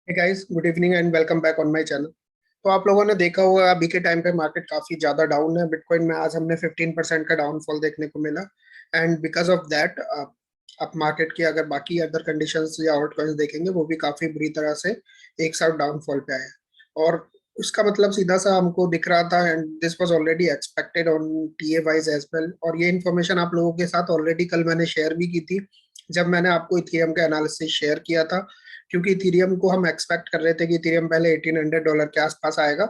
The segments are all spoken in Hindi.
Hey guys, good evening and welcome back on my channel. तो आप लोगों ने देखा होगा अभी के टाइम पे मार्केट काफी ज्यादा डाउन है। बिटकॉइन में आज हमने 15% का डाउनफॉल देखने को मिला। एंड बिकॉज ऑफ दैट आप मार्केट की अगर बाकी अदर कंडीशंस या आउट कॉइन्स देखेंगे वो भी काफी बुरी तरह से एक साथ डाउनफॉल पे आए हैं। और उसका मतलब सीधा सा हमको दिख रहा था and this was already expected on TA wise as well. और ये इन्फॉर्मेशन आप लोगों के साथ ऑलरेडी कल मैंने शेयर भी की थी जब मैंने आपको इथेरियम का एनालिसिस शेयर किया था। क्योंकि इथेरियम को हम एक्सपेक्ट कर रहे थे कि इथेरियम पहले $1800 के आसपास आएगा,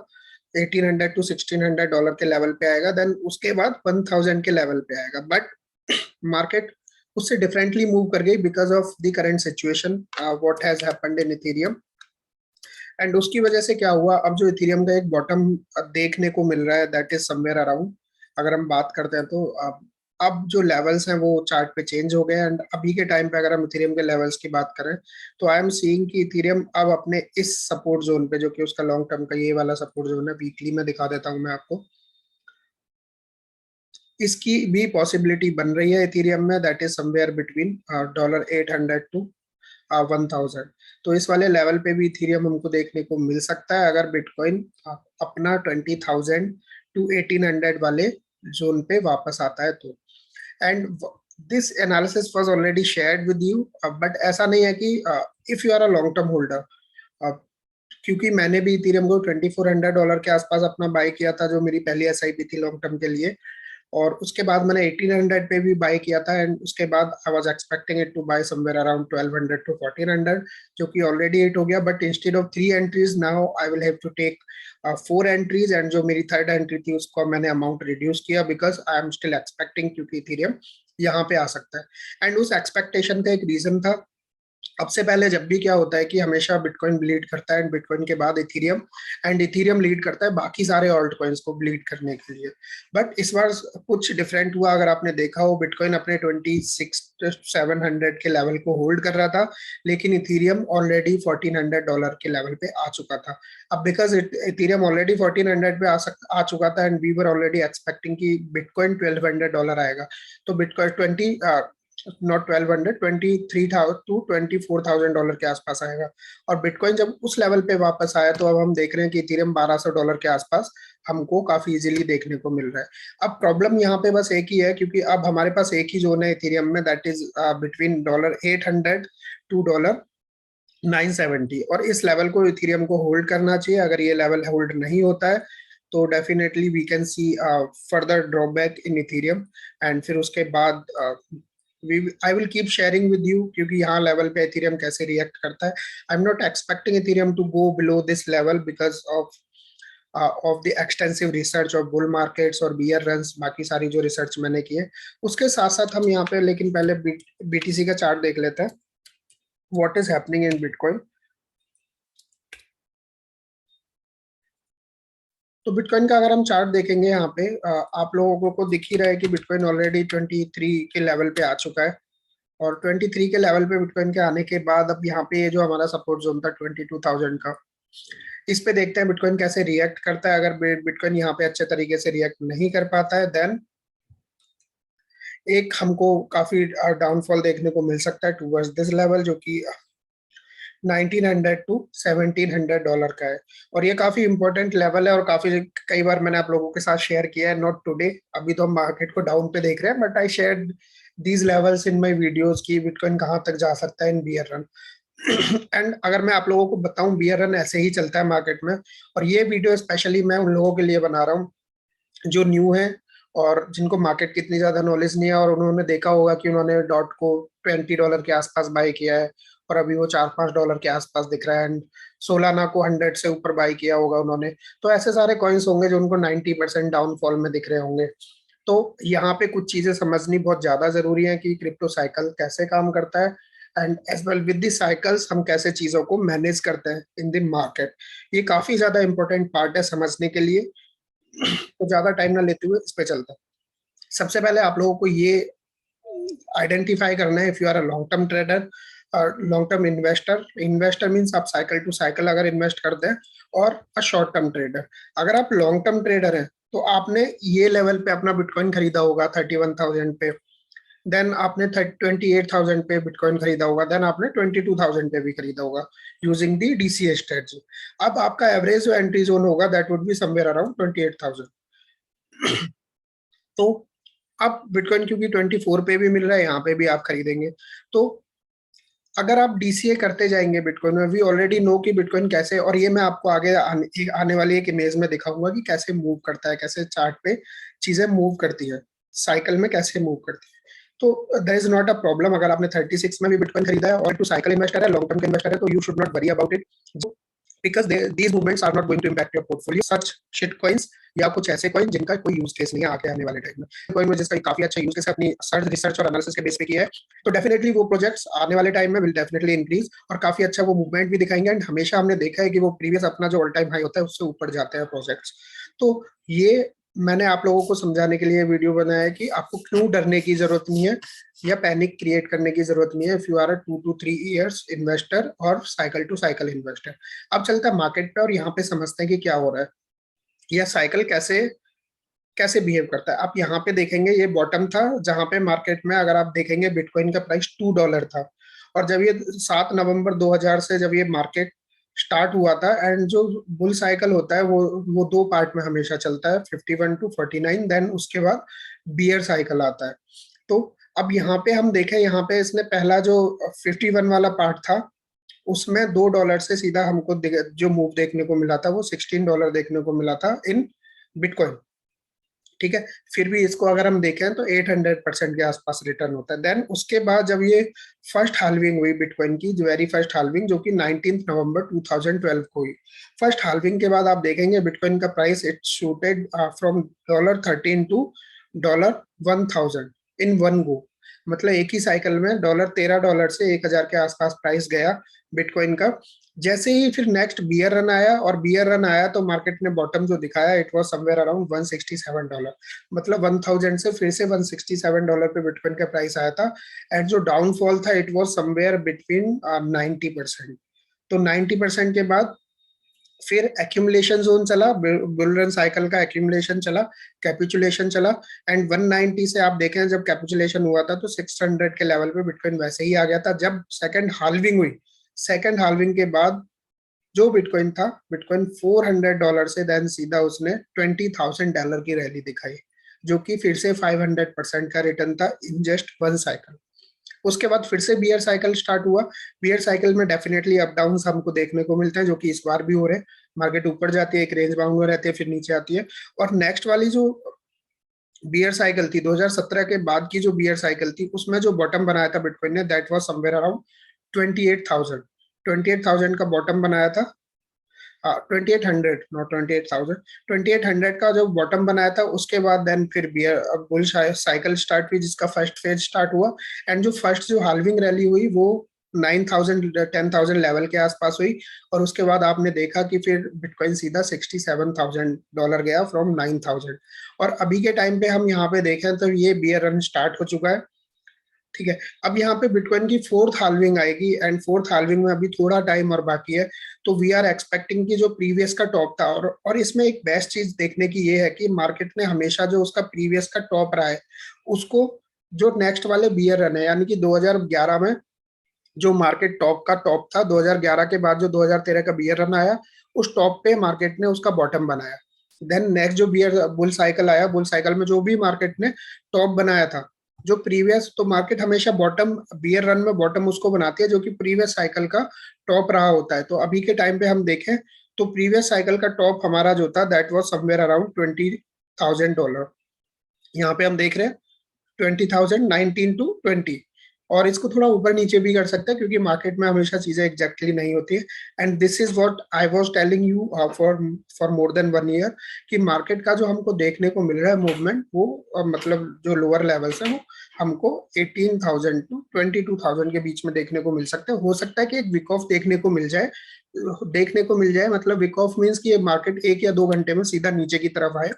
1800 टू $1600 के लेवल पे आएगा, देन उसके बाद 1000 के लेवल पे आएगा। बट मार्केट उससे डिफरेंटली मूव कर गई because of the current situation what has happened in Ethereum. And उसकी वजह से क्या हुआ, अब जो इथेरियम का एक बॉटम देखने को मिल रहा है दैट इज समवेयर अराउंड, अगर हम बात करते हैं तो अब जो लेवल्स हैं वो चार्ट पे चेंज हो गए। एंड अभी के टाइम पे अगर हम इथेरियम के लेवल्स की बात करें तो आई एम सीइंग कि इथेरियम अब अपने इस सपोर्ट जोन पे, जो कि उसका लॉन्ग टर्म का ये वाला सपोर्ट जोन है, वीकली में दिखा देता हूं मैं आपको, इसकी भी पॉसिबिलिटी बन रही है इथेरियम में, that is somewhere between $800 to 1000। तो इस वाले लेवल पे भी इथेरियम हमको देखने को मिल सकता है अगर बिटकॉइन अपना 20,000 टू 1800 वाले जोन पे वापस आता है तो। And this analysis was already shared with you, but ऐसा नहीं है कि if you are a long term holder, क्योंकि मैंने भी इथेरियम को $2400 के आसपास अपना बाय किया था जो मेरी पहली एसआईपी थी लॉन्ग टर्म के लिए। और उसके बाद मैंने 1800 पे भी बाय किया था एंड उसके बाद I was expecting it to buy somewhere around 1200 to 1400, जो कि ऑलरेडी हिट हो गया। But instead of 3 entries now I will have to take 4 entries, and जो मेरी थर्ड एंट्री थी उसको मैंने अमाउंट रिड्यूस किया because I am still expecting, क्योंकि इथेरियम यहाँ पे आ सकता है। एंड उस एक्सपेक्टेशन का एक रीजन था, अब से पहले जब भी क्या होता है कि हमेशा बिटकॉइन लीड करता है एंड बिटकॉइन के बाद इथेरियम, एंड इथेरियम लीड करता है बाकी सारे ऑल्ट कॉइन्स को लीड करने के लिए। बट इस बार कुछ डिफरेंट हुआ। अगर आपने देखा हो, बिटकॉइन अपने 26,700 के लेवल को होल्ड कर रहा था, लेकिन इथेरियम ऑलरेडी $1400 के लेवल पे आ चुका था। अब बिकॉज इथेरियम ऑलरेडी 1400 पे आ चुका था and we were already expecting कि बिटकॉइन $1200 आएगा, तो बिटकॉइन 20 नॉट 1200, 23,000 टू $24,000 के आसपास आएगा। और बिटकॉइन जब उस लेवल पे वापस आया तो अब हम देख रहे हैं कि इथेरियम $1200 के आसपास हमको काफी इजीली देखने को मिल रहा है। अब प्रॉब्लम यहाँ पे बस एक ही है, क्योंकि अब हमारे पास एक ही जोन है इथेरियम में, दैट इज बिटवीन $800 टू $970। और इस लेवल को इथेरियम को होल्ड करना चाहिए। अगर ये लेवल होल्ड नहीं होता है तो definitely we can see further drawback in Ethereum. And फिर उसके बाद I will keep sharing with you, क्योंकि यहाँ लेवल पे इथेरियम कैसे रिएक्ट करता है। I am not expecting Ethereum to go below this level because of the extensive research of bull markets और बियर रन्स, बाकी सारी जो रिसर्च मैंने की है उसके साथ साथ हम यहाँ पे, लेकिन पहले बीटीसी का चार्ट देख लेते हैं what is happening in bitcoin. तो बिटकॉइन का अगर हम चार्ट देखेंगे यहाँ पे, आप लोगों को दिख ही रहा है कि बिटकॉइन ऑलरेडी 23 के लेवल पे आ चुका है। और 23 के लेवल पे बिटकॉइन के आने के बाद अब यहाँ पे ये जो हमारा सपोर्ट जोन था 22,000 का, इस पे देखते हैं बिटकॉइन कैसे रिएक्ट करता है। अगर बिटकॉइन यहाँ पे अच्छे तरीके से रिएक्ट नहीं कर पाता है देन एक हमको काफी डाउनफॉल देखने को मिल सकता है टूवर्ड्स दिस लेवल, जो कि 1900 टू $1,700 का है। और ये काफी इंपॉर्टेंट लेवल है और काफी कई बार मैंने आप लोगों के साथ शेयर किया है, नॉट टुडे, अभी तो हम मार्केट को डाउन पे देख रहे हैं, but I share these levels in my videos की बिटकॉइन कहाँ तक जा सकता है इन बियर रन। एंड अगर मैं आप लोगों को बताऊं, बियर रन ऐसे ही चलता है मार्केट में। और ये वीडियो स्पेशली मैं उन लोगों के लिए बना रहा हूँ जो न्यू है और जिनको मार्केट की इतनी ज्यादा नॉलेज नहीं है, और उन्होंने देखा होगा कि उन्होंने डॉट को $20 के आसपास बाय किया है और अभी वो $4-5 के आसपास दिख रहा है। एंड सोलाना को 100 से ऊपर बाय किया होगा उन्होंने। तो ऐसे सारे कॉइन्स होंगे जो उनको 90% डाउनफॉल में दिख रहे होंगे। तो यहाँ पे कुछ चीजें समझनी बहुत ज्यादा जरूरी है कि क्रिप्टो साइकिल कैसे काम करता है, and as well with the cycles हम कैसे चीजों को मैनेज करते हैं इन द मार्केट। ये काफी ज्यादा इंपॉर्टेंट पार्ट है समझने के लिए। तो ज्यादा टाइम ना लेते हुए इस पे चलते हैं। सबसे पहले आप लोगों को ये आइडेंटिफाई करना है, if you are a long term trader और long term investor, investor means आप साइकिल टू साइकिल अगर इन्वेस्ट करते हैं, और अ शॉर्ट टर्म ट्रेडर। अगर आप लॉन्ग टर्म ट्रेडर हैं तो आपने ये लेवल पे अपना बिटकॉइन खरीदा होगा 31,000 पे, देन आपने 28,000 पे बिटकॉइन खरीदा होगा, देन आपने 22,000 पे भी खरीदा होगा यूजिंग दी डीसीए स्ट्रेटजी। अब आपका एवरेज जो एंट्री जोन होगा that would be somewhere around 28,000। तो अब बिटकॉइन क्योंकि 24 पे भी मिल रहा है, यहाँ पे भी आप खरीदेंगे। तो अगर आप डीसीए करते जाएंगे बिटकॉइन में, वी ऑलरेडी नो कि बिटकॉइन कैसे, और ये मैं आपको आगे आने वाली एक इमेज में दिखाऊंगा कि कैसे मूव करता है, कैसे चार्ट पे चीजें मूव करती है, साइकिल में कैसे मूव करती है। तो there is not a problem अगर आपने 36 में भी बिटकॉइन खरीदा है और टू साइकिल इन्वेस्टर है, लॉन्ग टर्म इन्वेस्टर है, तो you should not worry about it, because these movements are not going to impact your portfolio, such shit coins या कुछ ऐसे कॉइन जिनका कोई यूज केस नहीं है आगे आने वाले टाइम में। कॉइन में जिसका काफी अच्छा यूज केस है, अपनी सर्च रिसर्च और एनालिसिस के बेस पे किया है, तो डेफिनेटली वो प्रोजेक्ट्स आने वाले टाइम में विल डेफिनेटली इंक्रीज और काफी अच्छा वो मूवमेंट भी दिखाएंगे। एंड हमेशा हमने देखा है कि वो प्रीवियस अपना जो ऑल टाइम हाई होता है उससे ऊपर जाते हैं प्रोजेक्ट्स। तो ये मैंने आप लोगों को समझाने के लिए वीडियो बनाया है कि आपको क्यों डरने की जरूरत नहीं है या पैनिक क्रिएट करने की जरूरत नहीं है if you are a 2 to 3 years investor और साइकिल टू साइकिल इन्वेस्टर। अब चलता है मार्केट पे और यहाँ पे समझते हैं कि क्या हो रहा है, यह साइकिल कैसे कैसे बिहेव करता है। आप यहाँ पे देखेंगे ये बॉटम था जहां पे मार्केट में अगर आप देखेंगे बिटकॉइन का प्राइस $2 था, और जब ये 7 नवंबर 2000 से जब ये मार्केट स्टार्ट हुआ था, एंड जो बुल साइकिल होता है वो दो पार्ट में हमेशा चलता है, 51 to 49, देन उसके बाद बियर साइकिल आता है। तो अब यहाँ पे हम देखें, यहाँ पे इसने पहला जो 51 वाला पार्ट था उसमें $2 से सीधा हमको जो मूव देखने को मिला था वो $16 देखने को मिला था इन बिटकॉइन। ठीक है, फिर भी इसको अगर हम देखें तो 800% के आसपास रिटर्न होता है। देन उसके बाद जब ये फर्स्ट हाल्विंग हुई बिटकॉइन की, जो वेरी फर्स्ट हाल्विंग जो कि 19 नवंबर 2012 को हुई, फर्स्ट हाल्विंग के बाद आप देखेंगे बिटकॉइन का price it shooted from $13 to $1,000 in one go. मतलब एक ही साइकिल में $13 से 1,000 के आसपास प्राइस गया बिटकॉइन का। जैसे ही फिर नेक्स्ट बियर रन आया, और बियर रन आया तो मार्केट ने बॉटम जो दिखाया इट वाज समवेयर अराउंड $167। मतलब 1000 से फिर से $167 पे बिटकॉइन का प्राइस आया था। एंड जो डाउनफॉल था इट वाज समवेयर बिटवीन 90%। तो 90% के बाद फिर एक्यूमुलेशन जोन चला, बुल रन साइकिल का एक्यूमुलेशन चला, कैपिचुलेशन चला। एंड 190 से आप देखें जब कैपिचुलेशन हुआ था तो 600 के लेवल पे बिटकॉइन वैसे ही आ गया था। जब सेकंड हाल्विंग हुई, सेकंड हाल्विंग के बाद जो बिटकॉइन था, बिटकॉइन $400 से देन सीधा उसने $20,000 की रैली दिखाई, जो कि फिर से 500% का रिटर्न था इन जस्ट वन साइकिल। उसके बाद फिर से बियर साइकिल स्टार्ट हुआ। बियर साइकिल में डेफिनेटली अप डाउन हमको देखने को मिलते हैं, जो कि इस बार भी हो रहे हैं। मार्केट ऊपर जाती है, एक रेंज बाउंड में रहती है, फिर नीचे आती है। और नेक्स्ट वाली जो बियर साइकिल थी 2017 के बाद की, जो बियर साइकिल थी उसमें जो बॉटम बनाया था बिटकॉइन ने दैट वाज समवेयर अराउंड 28,000। 28,000 का बॉटम बनाया था, 2800 नॉट 28,000, 2800 का जो बॉटम बनाया था। उसके बाद देन फिर बियर बुल साइकिल स्टार्ट हुई जिसका फर्स्ट फेज स्टार्ट हुआ। एंड जो फर्स्ट जो हाल्विंग रैली हुई वो 9,000 10,000 लेवल के आसपास हुई। और उसके बाद आपने देखा कि फिर बिटकॉइन सीधा $67,000 गया फ्रॉम 9,000। और अभी के टाइम पे हम यहाँ पे देखें तो ये बियर रन स्टार्ट हो चुका है। ठीक है, अब यहाँ पे बिटकॉइन की फोर्थ हाल्विंग आएगी, एंड फोर्थ हाल्विंग में अभी थोड़ा टाइम और बाकी है। तो वी आर एक्सपेक्टिंग कि जो प्रीवियस का टॉप था, और इसमें एक बेस्ट चीज देखने की ये है कि मार्केट ने हमेशा जो उसका प्रीवियस का टॉप रहा है उसको, जो नेक्स्ट वाले बियर रन है, यानी कि 2011 में जो मार्केट टॉप का टॉप था, 2011 के बाद जो 2013 का बियर रन आया उस टॉप पे मार्केट ने उसका बॉटम बनाया। देन नेक्स्ट जो बियर बुल साइकिल आया, बुल साइकिल में जो भी मार्केट ने टॉप बनाया था जो प्रीवियस, तो मार्केट हमेशा बॉटम, बियर रन में बॉटम उसको बनाती है जो कि प्रीवियस साइकिल का टॉप रहा होता है। तो अभी के टाइम पे हम देखें तो प्रीवियस साइकिल का टॉप हमारा जो था दैट वाज समवेयर अराउंड $20,000। यहाँ पे हम देख रहे हैं 20,000, 19 to 20। और इसको थोड़ा ऊपर नीचे भी कर सकते हैं क्योंकि मार्केट में हमेशा चीजें एग्जैक्टली नहीं होती है। And this is what I was telling you for for more than 1 year कि मार्केट का जो हमको देखने को मिल रहा है मूवमेंट वो मतलब जो लोअर लेवल्स है वो हमको 18,000 to 22,000 के बीच में देखने को मिल सकता है। हो सकता है कि एक वीक ऑफ देखने को मिल जाए मतलब वीक ऑफ मीन्स कि ये मार्केट 1 या 2 घंटे में सीधा नीचे की तरफ आए,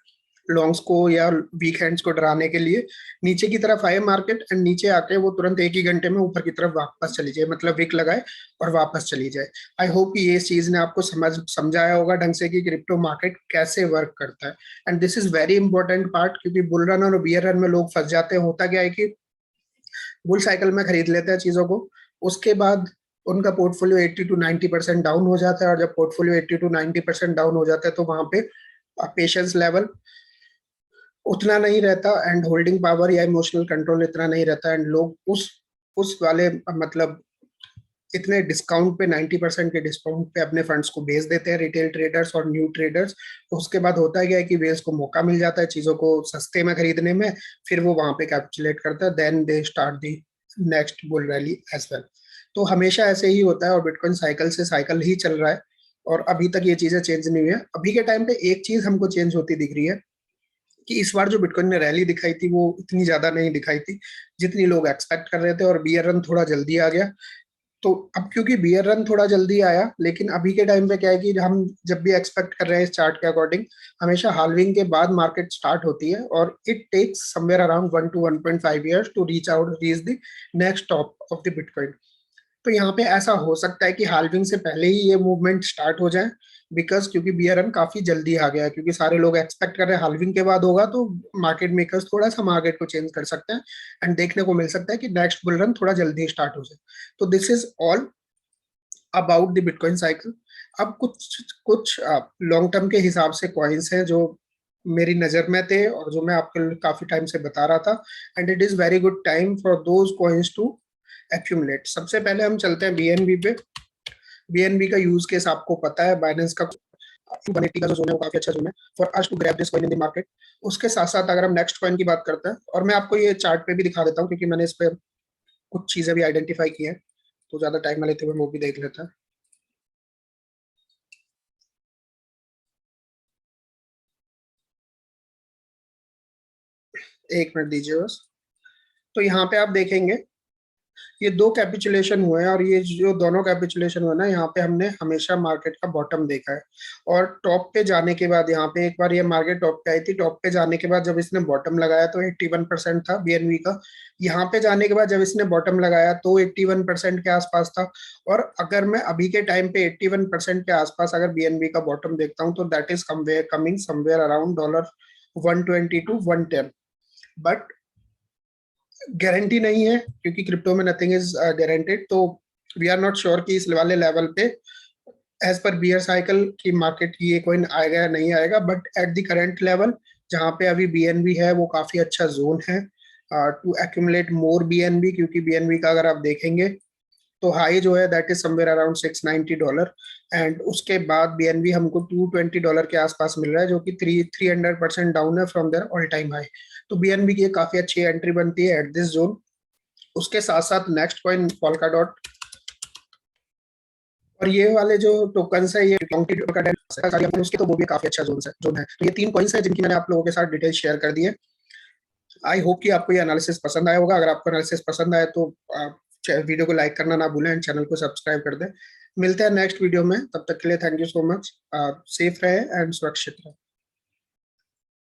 लॉन्ग्स को या वीक हैंड्स को डराने के लिए नीचे की तरफ आए मार्केट, एंड नीचे आके वो तुरंत 1 ही घंटे में ऊपर की तरफ वापस चली जाए, मतलब विक लगाए और वापस चली जाए। आई होप कि ये चीज ने आपको समझाया होगा ढंग से कि क्रिप्टो मार्केट कैसे वर्क करता है। And this is very important part, क्योंकि बुल रन और बियर रन में लोग फंस जाते हैं। होता क्या है कि बुल साइकिल में खरीद लेते हैं चीजों को, उसके बाद उनका पोर्टफोलियो 80 to 90% डाउन हो जाता है, और जब पोर्टफोलियो 80 to 90% डाउन हो जाता है तो वहां पे पेशेंस लेवल उतना नहीं रहता, एंड होल्डिंग पावर या इमोशनल कंट्रोल इतना नहीं रहता, एंड लोग उस वाले मतलब इतने डिस्काउंट पे 90% के डिस्काउंट पे अपने फंड्स को बेच देते हैं रिटेल ट्रेडर्स और न्यू ट्रेडर्स। तो उसके बाद होता है क्या है कि वेल्स को मौका मिल जाता है चीजों को सस्ते में खरीदने में, फिर वो वहां पे कैपिचुलेट करता है, then they start the next bull rally as well. तो हमेशा ऐसे ही होता है, और बिटकॉइन साइकिल से साइकिल ही चल रहा है, और अभी तक ये चीजें चेंज नहीं हुई है। अभी के टाइम पे एक चीज हमको चेंज होती दिख रही है कि इस बार जो बिटकॉइन ने रैली दिखाई थी वो इतनी ज्यादा नहीं दिखाई थी जितनी लोग एक्सपेक्ट कर रहे थे, और बियर रन थोड़ा जल्दी आ गया। तो अब क्योंकि बियर रन थोड़ा जल्दी आया, लेकिन अभी के टाइम पे क्या है कि हम जब भी एक्सपेक्ट कर रहे हैं इस चार्ट के अकॉर्डिंग, हमेशा हाल्विंग के बाद मार्केट स्टार्ट होती है, और it takes somewhere around 1 to 1.5 years to reach the next top of the Bitcoin. तो यहाँ पे ऐसा हो सकता है कि हाल्विंग से पहले ही ये मूवमेंट स्टार्ट हो जाए, बिकॉज क्योंकि बियर रन काफी जल्दी आ गया है, क्योंकि सारे लोग एक्सपेक्ट कर रहे हैं हाल्विंग के बाद होगा, तो मार्केट मेकर्स थोड़ा सा मार्केट को चेंज कर सकते हैं, एंड देखने को मिल सकता है कि नेक्स्ट बुल रन थोड़ा जल्दी स्टार्ट हो जाए। तो this is all about the bitcoin cycle. अब कुछ कुछ लॉन्ग टर्म के हिसाब से कॉइन्स हैं जो मेरी नजर में थे और जो मैं आपको काफी टाइम से बता रहा था, and it is very good time for those coins to accumulate. सबसे पहले हम चलते हैं बीएनबी पे। बीएनबी का यूज केस आपको पता है, बाइनेंस का 180 का जो जोन है वो काफी अच्छा जोन है for us to grab this coin in the market. उसके साथ साथ अगर हम नेक्स्ट कॉइन की बात करते हैं, और मैं आपको ये चार्ट पे भी दिखा देता हूँ क्योंकि मैंने इस पे कुछ चीजें भी आइडेंटिफाई की हैं, तो ज्यादा टाइम ना लेते हुए वो भी देख लेते हैं। एक मिनट दीजिए बस। तो यहाँ पे आप देखेंगे ये दो कैपिचुलेशन हुए हैं, और ये जो दोनों कैपिचुलेशन हुए ना, यहाँ पे हमने हमेशा मार्केट का बॉटम देखा है, और टॉप पे जाने के बाद यहाँ पे एक बार ये मार्केट टॉप पे आई थी, टॉप पे जाने के बाद जब इसने बॉटम लगाया तो 81% था बीएनबी का। यहाँ पे जाने के बाद जब इसने बॉटम लगाया तो 81% के आसपास था। और अगर मैं अभी के टाइम पे 81% के आसपास अगर बीएनबी का बॉटम देखता हूँ, तो that is coming somewhere around $120 to $110। But guarantee नहीं है, क्योंकि क्रिप्टो में नथिंग इज गारंटेड, तो वी आर नॉट श्योर कि इस वाले लेवल पे एज पर बियर साइकिल की मार्केट की ये कोइन आएगा या नहीं आएगा। But at the current level जहाँ पे अभी बीएनबी है वो काफी अच्छा जोन है टू एक्यूमुलेट मोर बीएनबी, क्योंकि बीएनबी का अगर आप देखेंगे तो हाई जो है that is somewhere around $690, and उसके बाद बीएनबी हमको $220 के आसपास मिल रहा है, जो कि 300% डाउन है from there all time high. तो बीएनबी की काफी अच्छी एंट्री बनती है एट दिस जोन। उसके साथ साथ नेक्स्ट कॉइन पोल्का डॉट, और ये वाले जो टोकन्स है ये उसके, तो वो भी काफी अच्छा जोन है। तो ये तीन कॉइन्स है जिनकी मैंने आप लोगों के साथ डिटेल शेयर कर दी है। आई होप कि आपको ये एनालिसिस पसंद आया होगा। अगर आपको एनालिसिस पसंद आए तो वीडियो को लाइक करना ना भूलें, एंड चैनल को सब्सक्राइब कर दें। मिलते हैं नेक्स्ट वीडियो में, तब तक के लिए thank you so much. Safe रहे एंड सुरक्षित रहे।